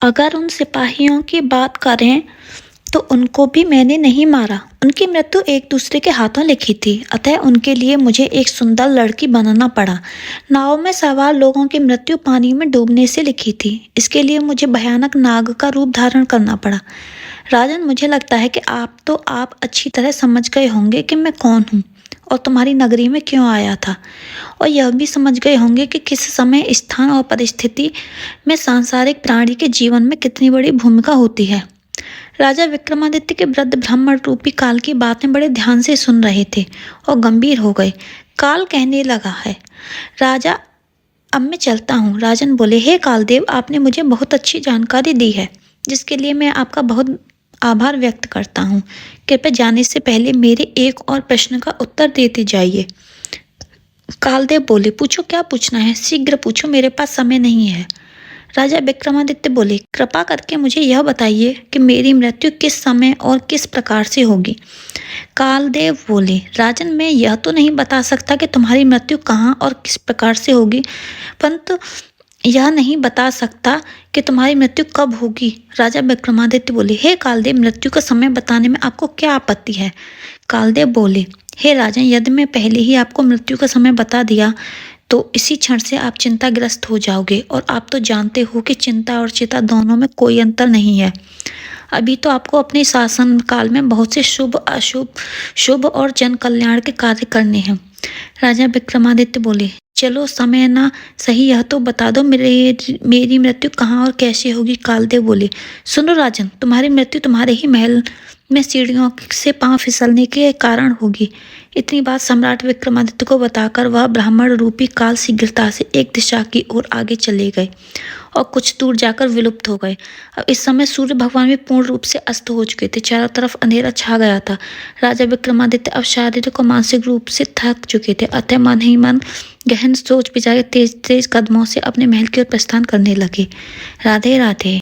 अगर उन सिपाहियों की बात करें तो उनको भी मैंने नहीं मारा। उनकी मृत्यु एक दूसरे के हाथों लिखी थी, अतः उनके लिए मुझे एक सुंदर लड़की बनाना पड़ा। नाव में सवार लोगों की मृत्यु पानी में डूबने से लिखी थी। इसके लिए मुझे भयानक नाग का रूप धारण करना पड़ा। राजन, मुझे लगता है कि आप अच्छी तरह समझ गए होंगे कि मैं कौन हूँ और तुम्हारी नगरी में क्यों आया था, और यह भी समझ गए होंगे कि किस समय, स्थान और परिस्थिति में सांसारिक प्राणी के जीवन में कितनी बड़ी भूमिका होती है। राजा विक्रमादित्य के वृद्ध ब्राह्मण रूपी काल की बातें बड़े ध्यान से सुन रहे थे और गंभीर हो गए। काल कहने लगा है, राजा अब मैं चलता हूँ। राजन बोले, हे कालदेव, आपने मुझे बहुत अच्छी जानकारी दी है, जिसके लिए मैं आपका बहुत आभार व्यक्त करता हूँ। कृपया जाने से पहले मेरे एक और प्रश्न का उत्तर देते जाइए। कालदेव बोले, पूछो, क्या पूछना है? शीघ्र पूछो, मेरे पास समय नहीं है। राजा विक्रमादित्य बोले, कृपा करके मुझे यह बताइए कि मेरी मृत्यु किस समय और किस प्रकार से होगी। कालदेव बोले, राजन, मैं यह तो नहीं बता सकता कि तुम्हारी मृत्यु कहाँ और किस प्रकार से होगी, परंतु यह नहीं बता सकता कि तुम्हारी मृत्यु कब होगी। राजा विक्रमादित्य बोले, हे कालदेव, मृत्यु का समय बताने में आपको क्या आपत्ति है? कालदेव बोले, हे राजन, यदि मैं पहले ही आपको मृत्यु का समय बता दिया तो इसी क्षण से आप चिंताग्रस्त हो जाओगे, और आप तो जानते हो कि चिंता और चिता दोनों में कोई अंतर नहीं है। अभी तो आपको अपने शासन काल में बहुत से शुभ, अशुभ, शुभ और जन कल्याण के कार्य करने हैं। राजा विक्रमादित्य बोले, चलो, समय ना सही, यह तो बता दो मेरी मृत्यु कहाँ और कैसे होगी। कालदेव बोले, सुनो राजन, तुम्हारी मृत्यु तुम्हारे ही महल में सीढ़ियों से पांव फिसलने के कारण होगी। इतनी बात सम्राट विक्रमादित्य को बताकर वह ब्राह्मण रूपी काल शीघ्रता से एक दिशा की ओर आगे चले गए और कुछ दूर जाकर विलुप्त हो गए। अब इस समय सूर्य भगवान भी पूर्ण रूप से अस्त हो चुके थे। चारों तरफ अंधेरा छा गया था। राजा विक्रमादित्य अब शारीरिक और मानसिक रूप से थक चुके थे, अतः मन ही मन गहन सोच विचार तेज तेज कदमों से अपने महल की ओर प्रस्थान करने लगे। राधे राधे।